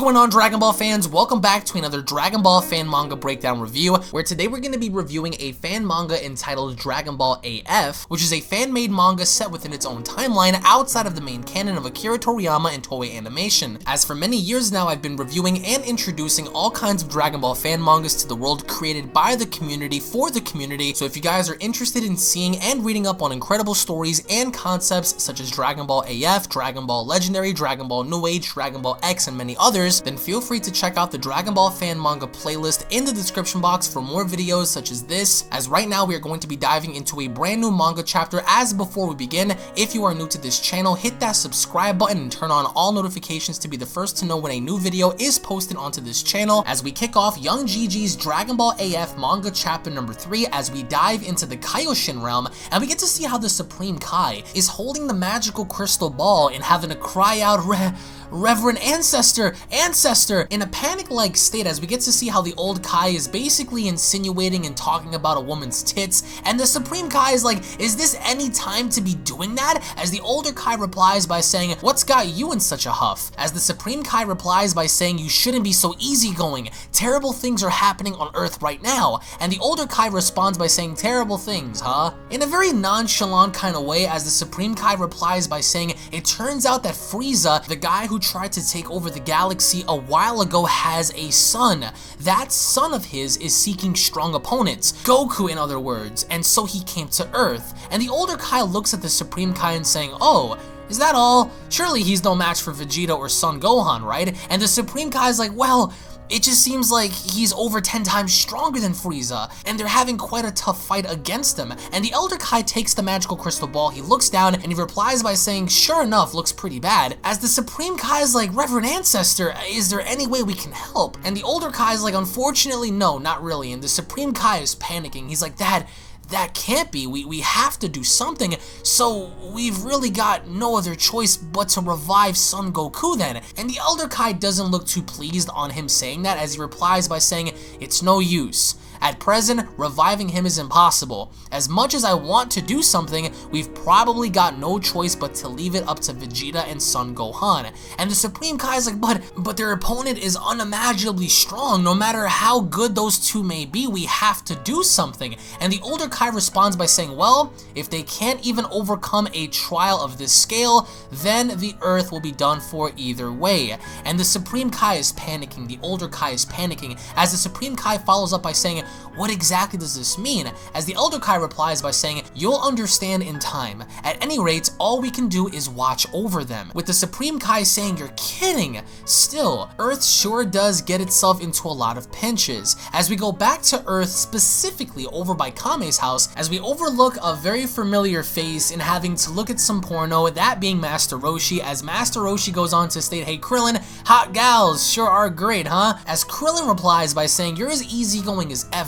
going on, Dragon Ball fans? Welcome back to another Dragon Ball fan manga breakdown review, where today we're going to be reviewing a fan manga entitled Dragon Ball AF, which is a fan-made manga set within its own timeline outside of the main canon of Akira Toriyama and Toei Animation. As for many years now, I've been reviewing and introducing all kinds of Dragon Ball fan mangas to the world created by the community for the community, so if you guys are interested in seeing and reading up on incredible stories and concepts such as Dragon Ball AF, Dragon Ball Legendary, Dragon Ball New Age, Dragon Ball X, and many others, then feel free to check out the Dragon Ball fan manga playlist in the description box for more videos such as this, as right now we are going to be diving into a brand new manga chapter. As before we begin, if you are new to this channel, hit that subscribe button and turn on all notifications to be the first to know when a new video is posted onto this channel, as we kick off Young Gigi's Dragon Ball AF manga chapter number 3 as we dive into the Kaioshin realm, and we get to see how the Supreme Kai is holding the magical crystal ball and having to cry out, Reverend Ancestor, in a panic-like state, as we get to see how the old Kai is basically insinuating and talking about a woman's tits, and the Supreme Kai is like, is this any time to be doing that? As the older Kai replies by saying, what's got you in such a huff? As the Supreme Kai replies by saying, you shouldn't be so easygoing. Terrible things are happening on Earth right now. And the older Kai responds by saying, terrible things, huh? In a very nonchalant kind of way, as the Supreme Kai replies by saying, it turns out that Frieza, the guy who tried to take over the galaxy a while ago, has a son. That son of his is seeking strong opponents, Goku in other words, and so he came to Earth. And the older Kai looks at the Supreme Kai and saying, oh, is that all? Surely he's no match for Vegeta or Son Gohan, right? And the Supreme Kai is like, well, it just seems like he's over 10 times stronger than Frieza, and they're having quite a tough fight against him. And the Elder Kai takes the magical crystal ball, he looks down, and he replies by saying, sure enough, looks pretty bad. As the Supreme Kai is like, Reverend Ancestor, is there any way we can help? And the Older Kai is like, unfortunately, no, not really. And the Supreme Kai is panicking. He's like, that can't be. We have to do something, so we've really got no other choice but to revive Son Goku then. And the Elder Kai doesn't look too pleased on him saying that, as he replies by saying, it's no use. At present, reviving him is impossible. As much as I want to do something, we've probably got no choice but to leave it up to Vegeta and Son Gohan. And the Supreme Kai is like, but their opponent is unimaginably strong. No matter how good those two may be, we have to do something. And the older Kai responds by saying, well, if they can't even overcome a trial of this scale, then the Earth will be done for either way. And the Supreme Kai is panicking, the older Kai is panicking, as the Supreme Kai follows up by saying, what exactly does this mean? As the Elder Kai replies by saying, you'll understand in time. At any rate, all we can do is watch over them. With the Supreme Kai saying, you're kidding. Still, Earth sure does get itself into a lot of pinches. As we go back to Earth, specifically over by Kame's house, as we overlook a very familiar face in having to look at some porno, that being Master Roshi, as Master Roshi goes on to state, hey Krillin, hot gals sure are great, huh? As Krillin replies by saying, you're as easygoing as ever.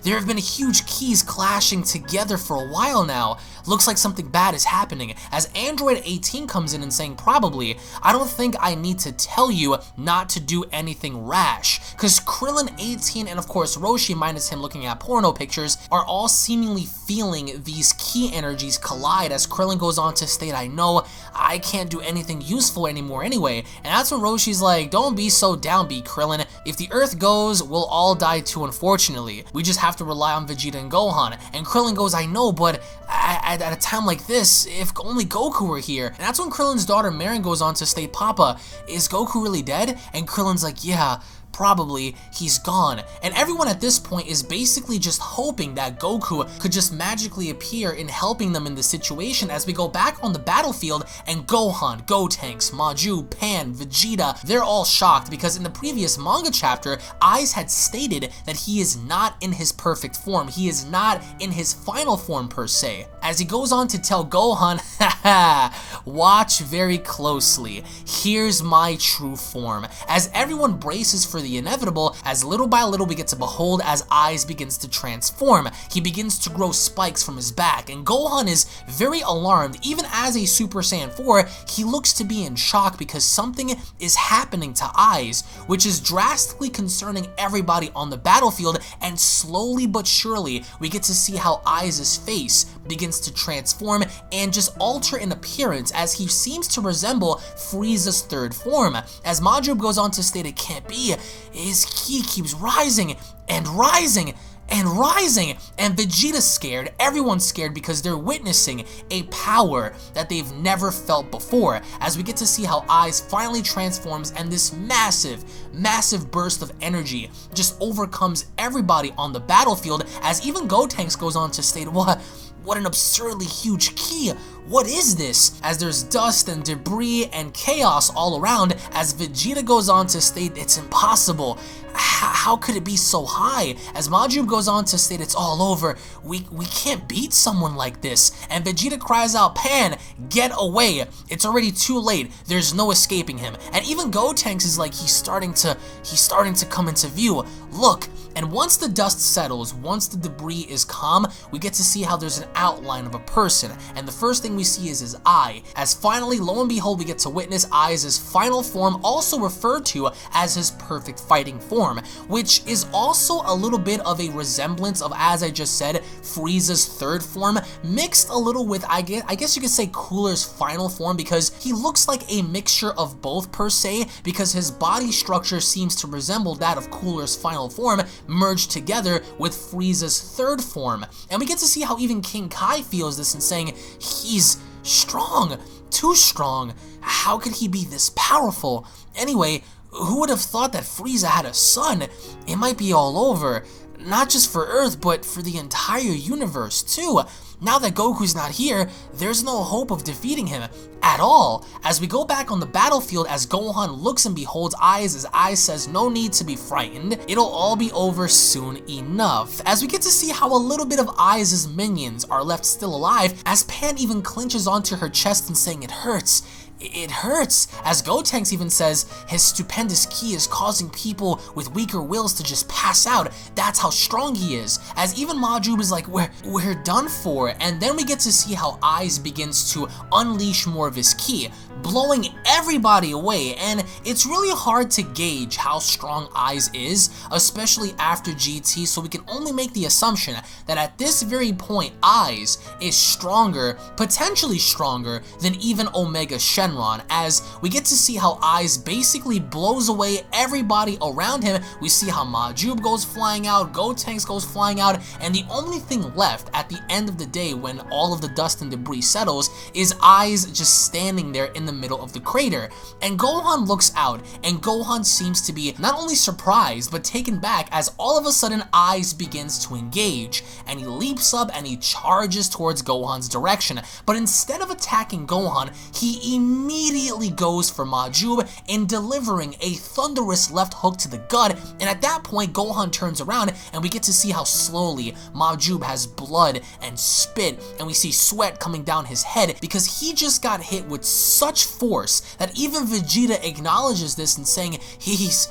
There have been huge keys clashing together for a while now. Looks like something bad is happening. As Android 18 comes in and saying, probably, I don't think I need to tell you not to do anything rash. Cause Krillin 18 and of course Roshi, minus him looking at porno pictures, are all seemingly feeling these key energies collide, as Krillin goes on to state, I know I can't do anything useful anymore anyway. And that's when Roshi's like, don't be so downbeat, Krillin. If the Earth goes, we'll all die too, unfortunately. We just have to rely on Vegeta and Gohan. And Krillin goes, I know, but at a time like this, if only Goku were here. And that's when Krillin's daughter Marin goes on to state, Papa, is Goku really dead? And Krillin's like, yeah, probably, he's gone. And everyone at this point is basically just hoping that Goku could just magically appear in helping them in this situation, as we go back on the battlefield and Gohan, Gotenks, Maju, Pan, Vegeta, they're all shocked because in the previous manga chapter, Aiz had stated that he is not in his perfect form. He is not in his final form per se. As he goes on to tell Gohan, haha, watch very closely. Here's my true form. As everyone braces for the inevitable, as little by little we get to behold as Eyes begins to transform. He begins to grow spikes from his back, and Gohan is very alarmed. Even as a Super Saiyan 4, he looks to be in shock because something is happening to Eyes, which is drastically concerning everybody on the battlefield, and slowly but surely we get to see how Eyes' face begins to transform and just alter in appearance as he seems to resemble Frieza's third form. As Majin goes on to state it can't be, his ki keeps rising and rising and rising, and Vegeta's scared, everyone's scared because they're witnessing a power that they've never felt before, as we get to see how Eyes finally transforms and this massive burst of energy just overcomes everybody on the battlefield, as even Gotenks goes on to state, what an absurdly huge ki. What is this? As there's dust and debris and chaos all around, as Vegeta goes on to state it's impossible. How could it be so high? As Majin goes on to state it's all over. We can't beat someone like this. And Vegeta cries out, Pan, get away. It's already too late. There's no escaping him. And even Gotenks is like he's starting to come into view. Look. And once the dust settles, once the debris is calm, we get to see how there's an outline of a person, and the first thing we see is his eye, as finally, lo and behold, we get to witness Eyes' final form, also referred to as his perfect fighting form, which is also a little bit of a resemblance of, as I just said, Frieza's third form, mixed a little with, I guess you could say, Cooler's final form, because he looks like a mixture of both per se, because his body structure seems to resemble that of Cooler's final form, merged together with Frieza's third form. And we get to see how even King Kai feels this and saying, he's strong, too strong. How could he be this powerful? Anyway, who would have thought that Frieza had a son? It might be all over. Not just for Earth, but for the entire universe too. Now that Goku's not here, there's no hope of defeating him at all. As we go back on the battlefield, as Gohan looks and beholds Eyes, as Eyes says no need to be frightened, it'll all be over soon enough. As we get to see how a little bit of Eyes' minions are left still alive, as Pan even clinches onto her chest and saying it hurts. It hurts, as Gotenks even says his stupendous ki is causing people with weaker wills to just pass out. That's how strong he is. As even Majin is like, we're done for. And then we get to see how Eyes begins to unleash more of his ki, blowing everybody away. And it's really hard to gauge how strong Eyes is, especially after GT, so we can only make the assumption that at this very point, Eyes is stronger, potentially stronger, than even Omega Shenron, as we get to see how Eyes basically blows away everybody around him. We see how Majin goes flying out, Gotenks goes flying out, and the only thing left at the end of the day when all of the dust and debris settles is Eyes just standing there in the middle of the crater. And Gohan looks out, and Gohan seems to be not only surprised but taken back as all of a sudden Eyes begins to engage, and he leaps up and he charges towards Gohan's direction. But instead of attacking Gohan, he immediately goes for Majin in delivering a thunderous left hook to the gut, and at that point Gohan turns around and we get to see how slowly Majin has blood and spit, and we see sweat coming down his head because he just got hit with such force that even Vegeta acknowledges this and saying he's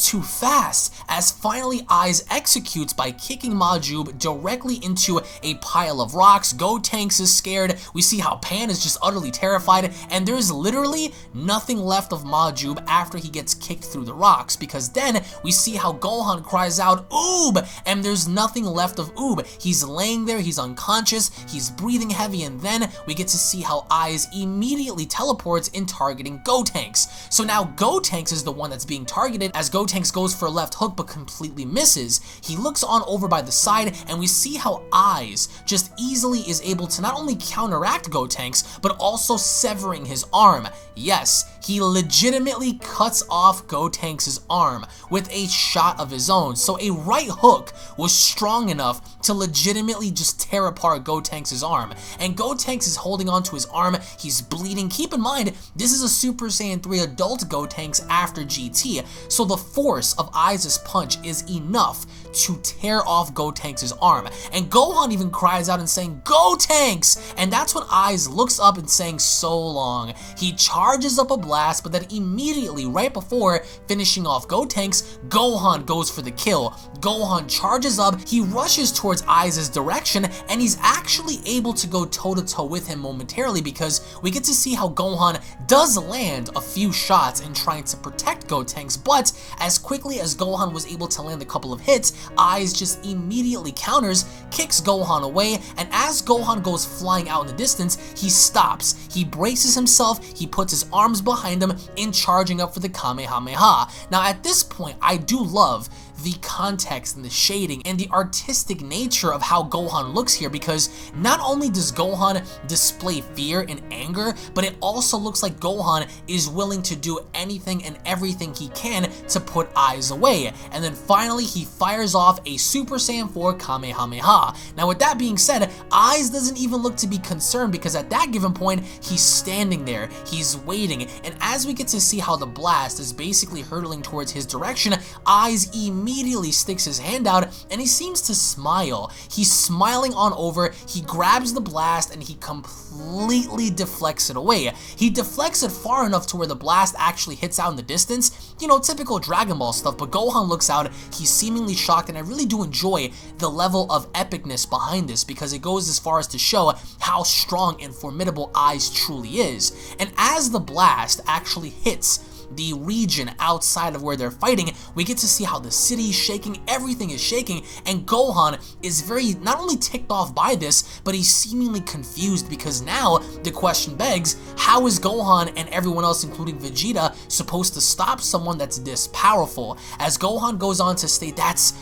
too fast, as finally Eyes executes by kicking Majin directly into a pile of rocks. Gotenks is scared, we see how Pan is just utterly terrified, and there's literally nothing left of Majin after he gets kicked through the rocks, because then we see how Gohan cries out, Oob! And there's nothing left of Oob. He's laying there, he's unconscious, he's breathing heavy, and then we get to see how Eyes immediately teleports in targeting Gotenks. So now Gotenks is the one that's being targeted, as Gotenks goes for a left hook but completely misses. He looks on over by the side, and we see how Eyes just easily is able to not only counteract Gotenks, but also severing his arm. Yes, he legitimately cuts off Gotenks' arm with a shot of his own. So a right hook was strong enough to legitimately just tear apart Gotenks' arm. And Gotenks is holding on to his arm, he's bleeding. Keep in mind, this is a Super Saiyan 3 adult Gotenks after GT, so the force of Eyes' punch is enough to tear off Gotenks' arm. And Gohan even cries out and saying, Gotenks! And that's when Eyes looks up and saying, so long. He charges up a blast blast, but then immediately, right before finishing off Gotenks, Gohan goes for the kill. Gohan charges up, he rushes towards Aiza's direction, and he's actually able to go toe-to-toe with him momentarily because we get to see how Gohan does land a few shots in trying to protect Gotenks, but as quickly as Gohan was able to land a couple of hits, Aiz just immediately counters, kicks Gohan away, and as Gohan goes flying out in the distance, he stops. He braces himself, he puts his arms behind him in charging up for the Kamehameha. Now at this point, I do love the context and the shading and the artistic nature of how Gohan looks here, because not only does Gohan display fear and anger, but it also looks like Gohan is willing to do anything and everything he can to put Aiz away. And then finally he fires off a Super Saiyan 4 Kamehameha. Now with that being said, Aiz doesn't even look to be concerned, because at that given point he's standing there, he's waiting, and as we get to see how the blast is basically hurtling towards his direction, Aiz immediately sticks his hand out and he seems to smile. He's smiling on over, he grabs the blast and he completely deflects it away. He deflects it far enough to where the blast actually hits out in the distance. You know, typical Dragon Ball stuff, but Gohan looks out, he's seemingly shocked, and I really do enjoy the level of epicness behind this because it goes as far as to show how strong and formidable Aiz truly is. And as the blast actually hits the region outside of where they're fighting, we get to see how the city is shaking, everything is shaking, and Gohan is very not only ticked off by this, but he's seemingly confused, because now the question begs, how is Gohan and everyone else, including Vegeta, supposed to stop someone that's this powerful? As Gohan goes on to state, that's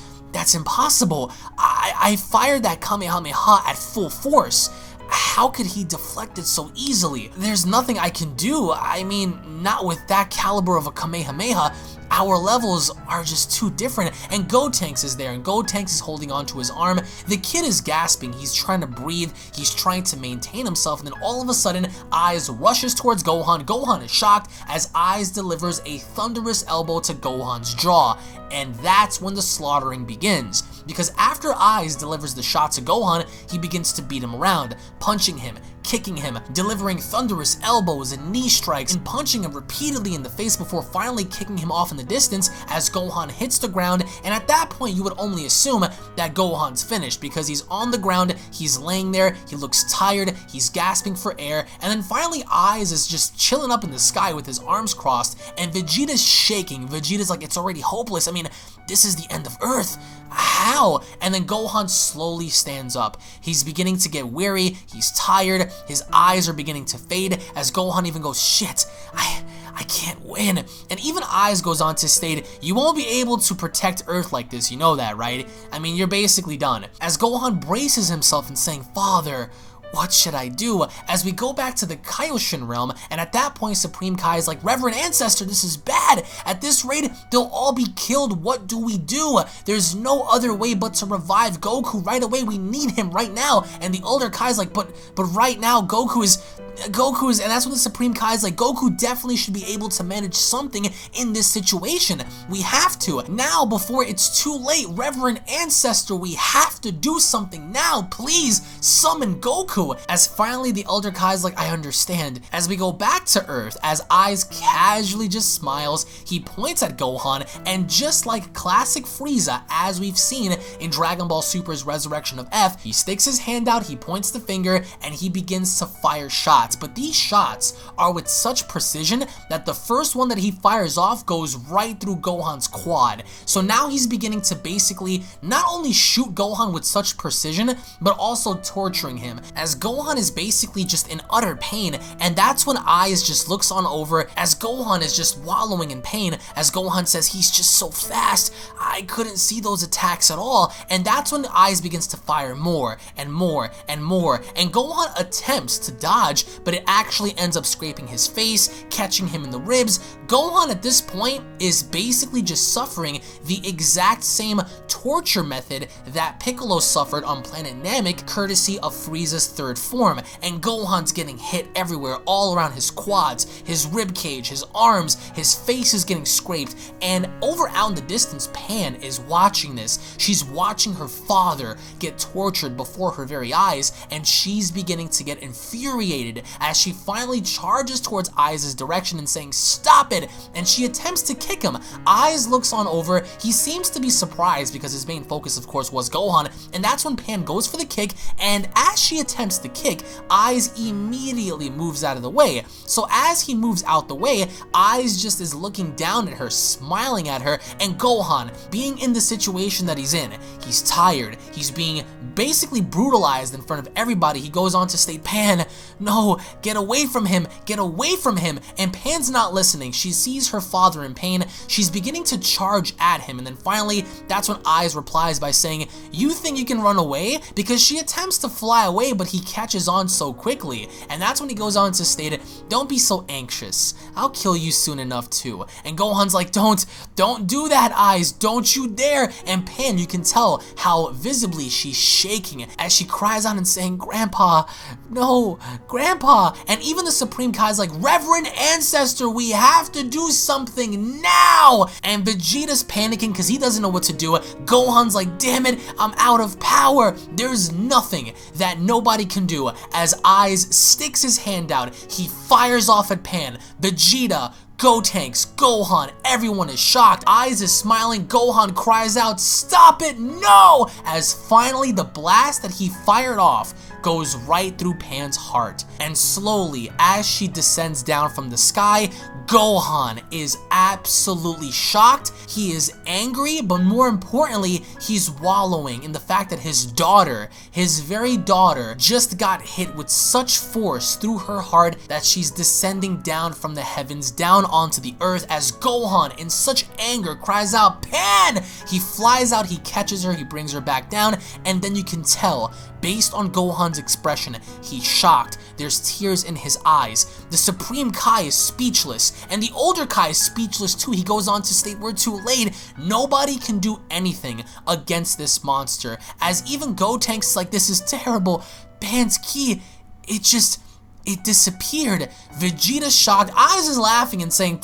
impossible. I fired that Kamehameha at full force. How could he deflect it so easily? There's nothing I can do. I mean, not with that caliber of a Kamehameha. Our levels are just too different, and Gotenks is there, and Gotenks is holding onto his arm. The kid is gasping, he's trying to breathe, he's trying to maintain himself, and then all of a sudden, Aiz rushes towards Gohan. Gohan is shocked as Aiz delivers a thunderous elbow to Gohan's jaw, and that's when the slaughtering begins. Because after Aiz delivers the shot to Gohan, he begins to beat him around, punching him, kicking him, delivering thunderous elbows and knee strikes, and punching him repeatedly in the face before finally kicking him off in the distance as Gohan hits the ground. And at that point you would only assume that Gohan's finished, because he's on the ground, he's laying there, he looks tired, he's gasping for air, and then finally Aiz is just chilling up in the sky with his arms crossed, and Vegeta's shaking. Vegeta's like, it's already hopeless, I mean, this is the end of Earth. How? And then Gohan slowly stands up. He's beginning to get weary, he's tired, his eyes are beginning to fade as Gohan even goes, shit, I can't win. And even Aiz goes on to state, you won't be able to protect Earth like this, you know that, right? I mean, you're basically done. As Gohan braces himself and saying, Father, what should I do? As we go back to the Kaioshin realm, and at that point Supreme Kai is like, Reverend Ancestor, this is bad. At this rate, they'll all be killed. What do we do? There's no other way but to revive Goku right away. We need him right now. And the older Kai's like, but right now Goku is, and that's when the Supreme Kai is like, Goku definitely should be able to manage something in this situation. We have to. Now, before it's too late, Reverend Ancestor, we have to do something now. Please, summon Goku. As finally the Elder Kai is like, I understand. As we go back to Earth, as Aiz casually just smiles, he points at Gohan, and just like classic Frieza, as we've seen in Dragon Ball Super's Resurrection of F, he sticks his hand out, he points the finger, and he begins to fire shots. But these shots are with such precision that the first one that he fires off goes right through Gohan's quad. So now he's beginning to basically not only shoot Gohan with such precision, but also torturing him, as Gohan is basically just in utter pain. And that's when Aiz just looks on over as Gohan is just wallowing in pain, as Gohan says, he's just so fast, I couldn't see those attacks at all. And that's when Aiz begins to fire more and more and more, and Gohan attempts to dodge, but it actually ends up scraping his face, catching him in the ribs. Gohan at this point is basically just suffering the exact same torture method that Piccolo suffered on planet Namek, courtesy of Frieza's third form, and Gohan's getting hit everywhere, all around his quads, his rib cage, his arms, his face is getting scraped, and over out in the distance, Pan is watching this. She's watching her father get tortured before her very eyes, and she's beginning to get infuriated as she finally charges towards Aiz' direction and saying, "Stop it!" and she attempts to kick him. Aiz looks on over. He seems to be surprised because his main focus, of course, was Gohan, and that's when Pan goes for the kick, and as she attempts the kick, Aiz immediately moves out of the way. So as he moves out the way, Aiz just is looking down at her, smiling at her, and Gohan, being in the situation that he's in, he's tired, he's being basically brutalized in front of everybody. He goes on to state, "Pan, no, get away from him, get away from him," and Pan's not listening. She sees her father in pain, she's beginning to charge at him, and then finally, that's when Aiz replies by saying, "You think you can run away?" Because she attempts to fly away, but he catches on so quickly, and that's when he goes on to state, "Don't be so anxious, I'll kill you soon enough too." And Gohan's like, don't do that, Aiz, don't you dare. And Pan, you can tell how visibly she's shaking as she cries out and saying, "Grandpa, no, Grandpa." And even the Supreme Kai's like, "Reverend Ancestor, we have to do something now." And Vegeta's panicking because he doesn't know what to do. Gohan's like, "Damn it, I'm out of power." There's nothing that nobody can do. As Aiz sticks his hand out, he fires off at Pan. Vegeta, Gotenks, Gohan, everyone is shocked. Aiz is smiling. Gohan cries out, "Stop it, no!" As finally the blast that he fired off goes right through Pan's heart. And slowly, as she descends down from the sky, Gohan is absolutely shocked. He is angry, but more importantly, he's wallowing in the fact that his daughter, his very daughter, just got hit with such force through her heart that she's descending down from the heavens, down onto the earth, as Gohan, in such anger, cries out, "Pan!" He flies out, he catches her, he brings her back down, and then you can tell, based on Gohan's expression, he's shocked. There's tears in his eyes. The Supreme Kai is speechless, and the older Kai is speechless too. He goes on to state, "We're too late. Nobody can do anything against this monster." As even Gotenks is like, "This is terrible. Pan's ki, it disappeared." Vegeta's shocked. Aiz is laughing and saying,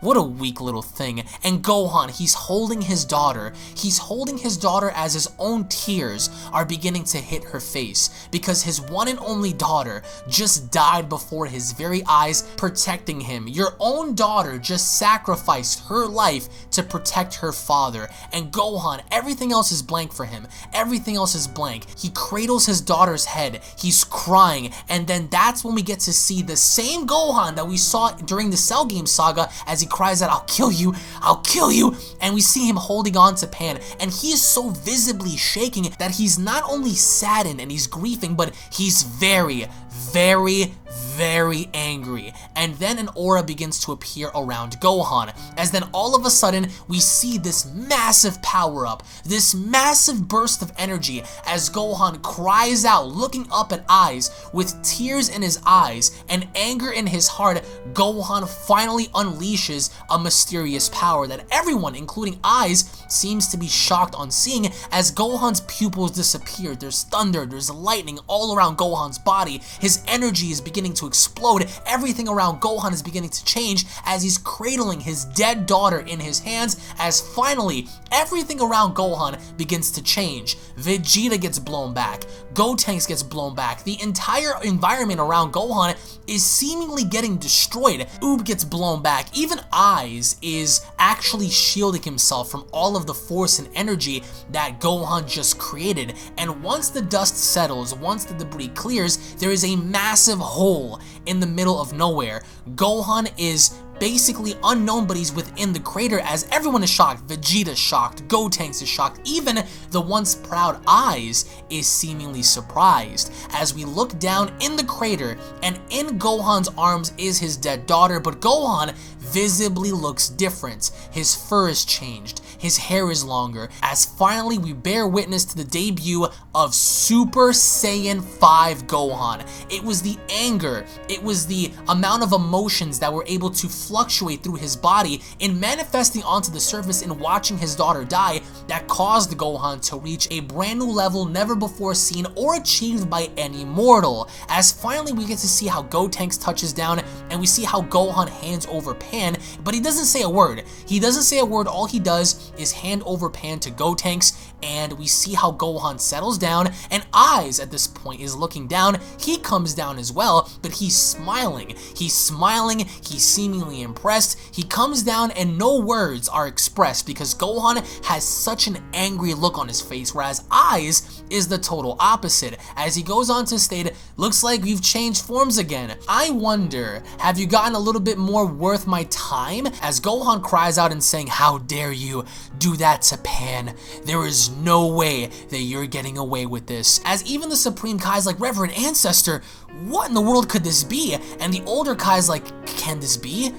"What a weak little thing." And Gohan, he's holding his daughter. He's holding his daughter as his own tears are beginning to hit her face because his one and only daughter just died before his very eyes, protecting him. Your own daughter just sacrificed her life to protect her father. And Gohan, everything else is blank for him. Everything else is blank. He cradles his daughter's head. He's crying. And then that's when we get to see the same Gohan that we saw during the Cell Game saga as he cries out, "I'll kill you, I'll kill you." And we see him holding on to Pan, and he is so visibly shaking that he's not only saddened and he's grieving, but he's very, very, very angry. And then an aura begins to appear around Gohan, as then all of a sudden we see this massive power up, this massive burst of energy as Gohan cries out, looking up at Aiz with tears in his eyes and anger in his heart. Gohan finally unleashes a mysterious power that everyone, including Aiz, seems to be shocked on seeing as Gohan's pupils disappear. There's thunder, there's lightning all around Gohan's body. His energy is beginning to explode. Everything around Gohan is beginning to change as he's cradling his dead daughter in his hands, as finally everything around Gohan begins to change. Vegeta gets blown back. Gotenks gets blown back. The entire environment around Gohan is seemingly getting destroyed. Oob gets blown back. Even Aiz is actually shielding himself from all of the force and energy that Gohan just created. And once the dust settles, once the debris clears, there is a massive hole in the middle of nowhere. Gohan is basically unknown, but he's within the crater as everyone is shocked. Vegeta's shocked, Gotenks is shocked, even the once proud Aiz is seemingly surprised as we look down in the crater, and in Gohan's arms is his dead daughter, but Gohan visibly looks different. His fur is changed, his hair is longer, as finally we bear witness to the debut of Super Saiyan 5 Gohan. It was the anger, it was the amount of emotions that were able to fluctuate through his body in manifesting onto the surface in watching his daughter die that caused Gohan to reach a brand new level never before seen or achieved by any mortal, as finally we get to see how Gotenks touches down and we see how Gohan hands over Pan, but he doesn't say a word. He doesn't say a word, all he does is hand over Pan to Gotenks, and we see how Gohan settles down, and Eyes at this point is looking down. He comes down as well, but he's smiling. He's smiling, he's seemingly impressed. He comes down and no words are expressed because Gohan has such an angry look on his face, whereas Eyes is the total opposite. As he goes on to state, looks like we've changed forms again. I wonder, have you gotten a little bit more worth my time? As Gohan cries out and saying, how dare you do that to Pan? There is no way that you're getting away with this. As even the Supreme Kai's like, Reverend Ancestor, what in the world could this be? And the older Kai's like, can this be?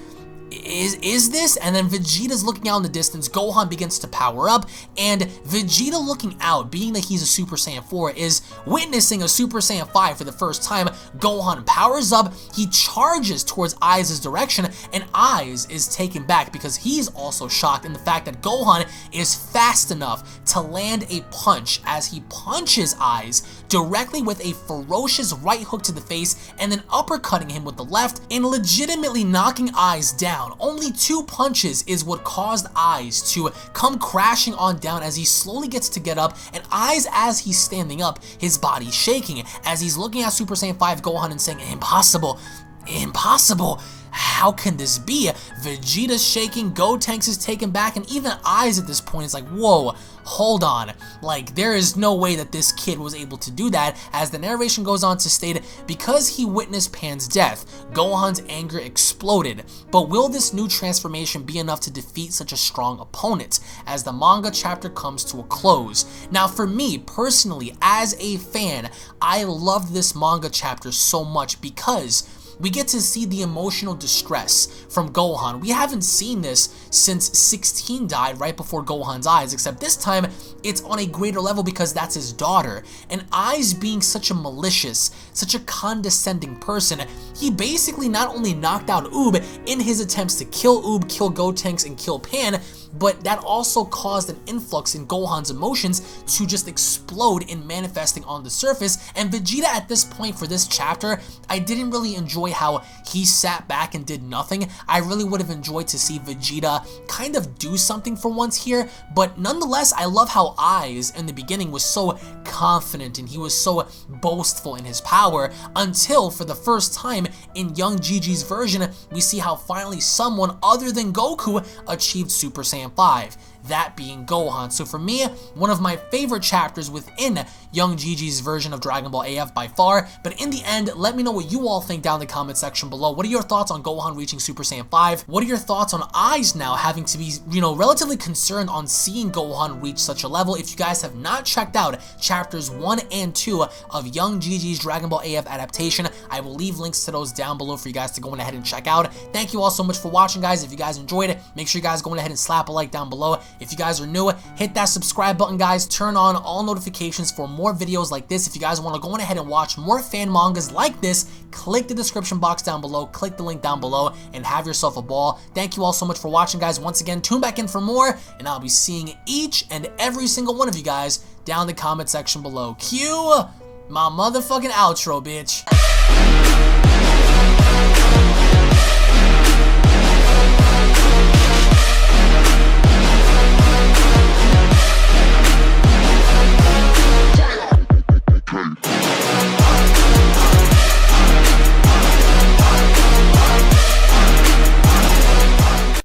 Is this? And then Vegeta's looking out in the distance, Gohan begins to power up, and Vegeta looking out, being that he's a Super Saiyan 4, is witnessing a Super Saiyan 5 for the first time. Gohan powers up, he charges towards Eyes' direction, and Eyes is taken back because he's also shocked in the fact that Gohan is fast enough to land a punch as he punches Eyes directly with a ferocious right hook to the face and then uppercutting him with the left and legitimately knocking Eyes down. Only 2 punches is what caused Eyes to come crashing on down as he slowly gets to get up, and Eyes, as he's standing up, his body's shaking as he's looking at Super Saiyan 5 Gohan and saying, impossible, impossible. How can this be? Vegeta's shaking, Gotenks is taken back, and even Eyes at this point is like, whoa, hold on. Like, there is no way that this kid was able to do that, as the narration goes on to state, because he witnessed Pan's death, Gohan's anger exploded. But will this new transformation be enough to defeat such a strong opponent, as the manga chapter comes to a close? Now, for me, personally, as a fan, I loved this manga chapter so much because we get to see the emotional distress from Gohan. We haven't seen this since 16 died right before Gohan's eyes, except this time it's on a greater level because that's his daughter. And Eyes being such a malicious, such a condescending person, he basically not only knocked out Oob in his attempts to kill Oob, kill Gotenks, and kill Pan, but that also caused an influx in Gohan's emotions to just explode in manifesting on the surface. And Vegeta at this point for this chapter, I didn't really enjoy how he sat back and did nothing. I really would have enjoyed to see Vegeta kind of do something for once here, but nonetheless, I love how Eyes in the beginning was so confident and he was so boastful in his power, until for the first time in Young Gigi's version, we see how finally someone other than Goku achieved Super Saiyan 5, that being Gohan. So for me, one of my favorite chapters within Young Gigi's version of Dragon Ball AF by far. But in the end, let me know what you all think down in the comment section below. What are your thoughts on Gohan reaching Super Saiyan 5? What are your thoughts on Eyes now having to be, relatively concerned on seeing Gohan reach such a level? If you guys have not checked out chapters 1 and 2 of Young Gigi's Dragon Ball AF adaptation, I will leave links to those down below for you guys to go ahead and check out. Thank you all so much for watching, guys. If you guys enjoyed it, make sure you guys go ahead and slap a like down below. If you guys are new, hit that subscribe button, guys. Turn on all notifications for more videos like this. If you guys want to go ahead and watch more fan mangas like this, click the description box down below, click the link down below, and have yourself a ball. Thank you all so much for watching, guys. Once again, tune back in for more, and I'll be seeing each and every single one of you guys down in the comment section below. Cue my motherfucking outro, bitch.